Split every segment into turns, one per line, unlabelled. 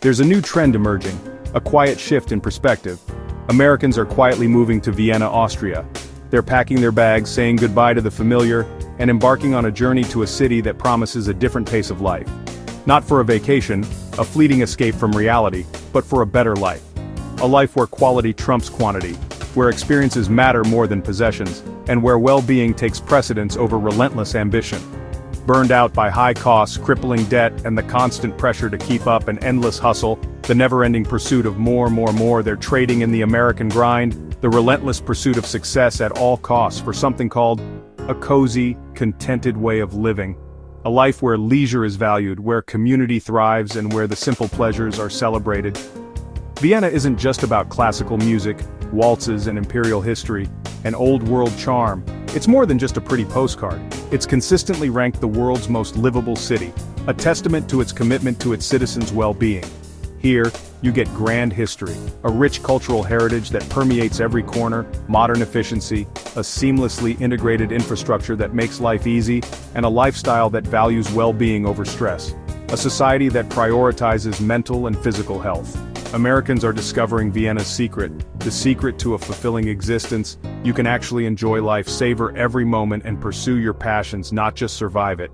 There's a new trend emerging, a quiet shift in perspective. Americans are quietly moving to Vienna, Austria. They're packing their bags, saying goodbye to the familiar, and embarking on a journey to a city that promises a different pace of life. Not for a vacation, a fleeting escape from reality, but for a better life. A life where quality trumps quantity, where experiences matter more than possessions, and where well-being takes precedence over relentless ambition. Burned out by high costs, crippling debt, and the constant pressure to keep up, an endless hustle, the never-ending pursuit of more, they're trading in the American grind, the relentless pursuit of success at all costs for something called a cozy, contented way of living. A life where leisure is valued, where community thrives, and where the simple pleasures are celebrated. Vienna isn't just about classical music, waltzes and imperial history, and old-world charm. It's more than just a pretty postcard. It's consistently ranked the world's most livable city, a testament to its commitment to its citizens' well-being. Here, you get grand history, a rich cultural heritage that permeates every corner, modern efficiency, a seamlessly integrated infrastructure that makes life easy, and a lifestyle that values well-being over stress. A society that prioritizes mental and physical health. Americans are discovering Vienna's secret, the secret to a fulfilling existence. You can actually enjoy life, savor every moment, and pursue your passions, not just survive it.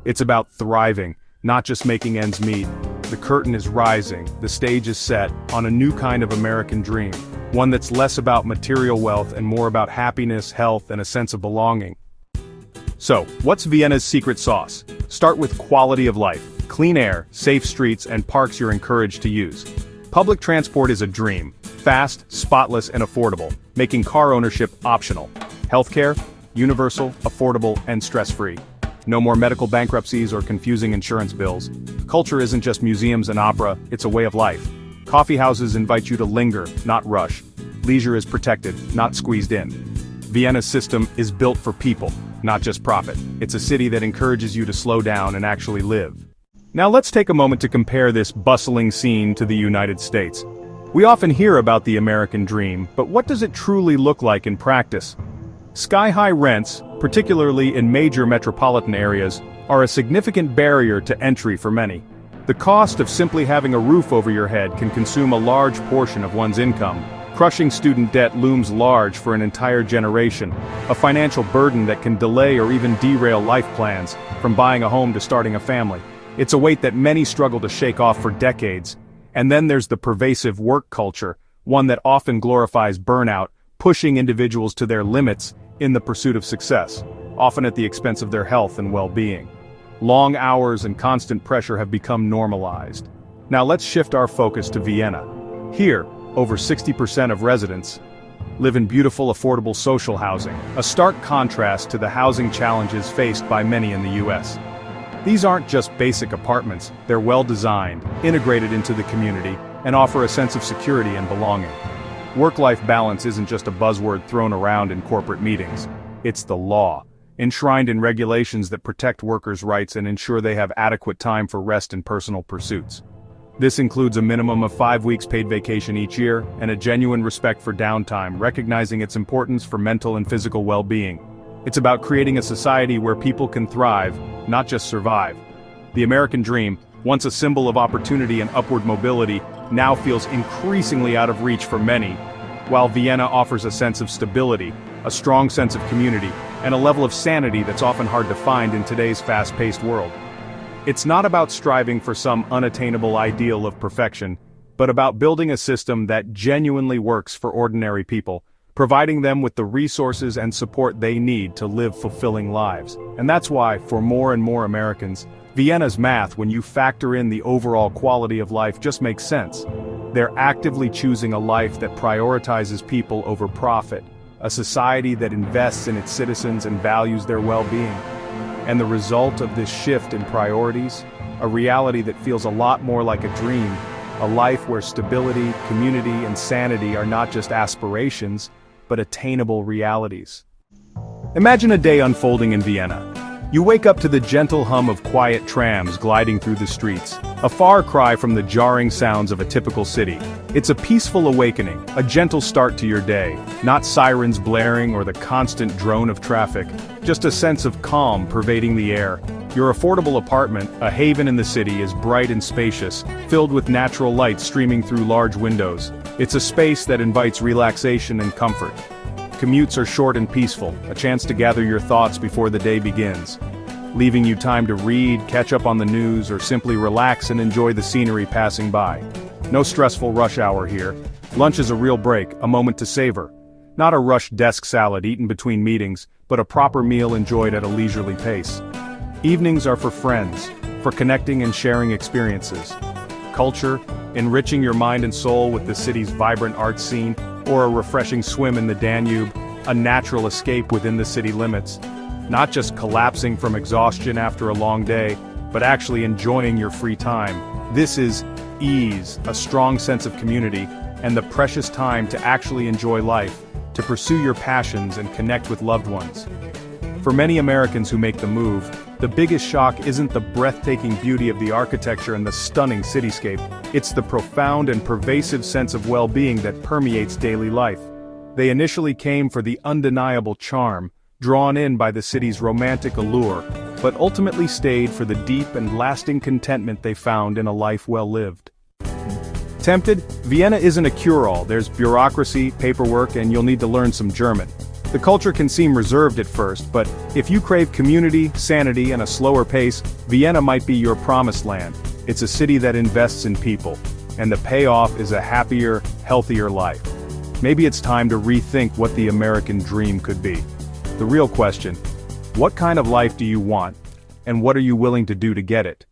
It's about thriving, not just making ends meet. The curtain is rising, the stage is set, on a new kind of American dream. One that's less about material wealth and more about happiness, health, and a sense of belonging. So, what's Vienna's secret sauce? Start with quality of life. Clean air, safe streets, and parks you're encouraged to use. Public transport is a dream. Fast, spotless, and affordable, making car ownership optional. Healthcare, universal, affordable, and stress-free. No more medical bankruptcies or confusing insurance bills. Culture isn't just museums and opera, it's a way of life. Coffee houses invite you to linger, not rush. Leisure is protected, not squeezed in. Vienna's system is built for people, not just profit. It's a city that encourages you to slow down and actually live. Now let's take a moment to compare this bustling scene to the United States. We often hear about the American dream, but what does it truly look like in practice? Sky-high rents, particularly in major metropolitan areas, are a significant barrier to entry for many. The cost of simply having a roof over your head can consume a large portion of one's income. Crushing student debt looms large for an entire generation, a financial burden that can delay or even derail life plans, from buying a home to starting a family. It's a weight that many struggle to shake off for decades. And then there's the pervasive work culture, one that often glorifies burnout, pushing individuals to their limits in the pursuit of success, often at the expense of their health and well-being. Long hours and constant pressure have become normalized. Now let's shift our focus to Vienna. Here, over 60% of residents live in beautiful, affordable social housing, a stark contrast to the housing challenges faced by many in the US. These aren't just basic apartments, they're well-designed, integrated into the community, and offer a sense of security and belonging. Work-life balance isn't just a buzzword thrown around in corporate meetings. It's the law, enshrined in regulations that protect workers' rights and ensure they have adequate time for rest and personal pursuits. This includes a minimum of 5 weeks paid vacation each year, and a genuine respect for downtime, recognizing its importance for mental and physical well-being. It's about creating a society where people can thrive, not just survive. The American dream, once a symbol of opportunity and upward mobility, now feels increasingly out of reach for many, while Vienna offers a sense of stability, a strong sense of community, and a level of sanity that's often hard to find in today's fast-paced world. It's not about striving for some unattainable ideal of perfection, but about building a system that genuinely works for ordinary people, providing them with the resources and support they need to live fulfilling lives. And that's why, for more and more Americans, Vienna's math, when you factor in the overall quality of life, just makes sense. They're actively choosing a life that prioritizes people over profit, a society that invests in its citizens and values their well-being. And the result of this shift in priorities, a reality that feels a lot more like a dream, a life where stability, community, and sanity are not just aspirations, but attainable realities. Imagine a day unfolding in Vienna. You wake up to the gentle hum of quiet trams gliding through the streets, a far cry from the jarring sounds of a typical city. It's a peaceful awakening, a gentle start to your day, not sirens blaring or the constant drone of traffic, just a sense of calm pervading the air. Your affordable apartment, a haven in the city, is bright and spacious, filled with natural light streaming through large windows. It's a space that invites relaxation and comfort. Commutes are short and peaceful, a chance to gather your thoughts before the day begins, leaving you time to read, catch up on the news, or simply relax and enjoy the scenery passing by. No stressful rush hour here. Lunch is a real break, a moment to savor. Not a rushed desk salad eaten between meetings, but a proper meal enjoyed at a leisurely pace. Evenings are for friends, for connecting and sharing experiences. Culture, enriching your mind and soul with the city's vibrant art scene, or a refreshing swim in the Danube, a natural escape within the city limits. Not just collapsing from exhaustion after a long day, but actually enjoying your free time. This is ease, a strong sense of community, and the precious time to actually enjoy life, to pursue your passions and connect with loved ones. For many Americans who make the move, the biggest shock isn't the breathtaking beauty of the architecture and the stunning cityscape, it's the profound and pervasive sense of well-being that permeates daily life. They initially came for the undeniable charm, drawn in by the city's romantic allure, but ultimately stayed for the deep and lasting contentment they found in a life well lived. Tempted? Vienna isn't a cure-all. There's bureaucracy, paperwork, and you'll need to learn some German. The culture can seem reserved at first, but if you crave community, sanity, and a slower pace, Vienna might be your promised land. It's a city that invests in people, and the payoff is a happier, healthier life. Maybe it's time to rethink what the American dream could be. The real question: what kind of life do you want, and what are you willing to do to get it?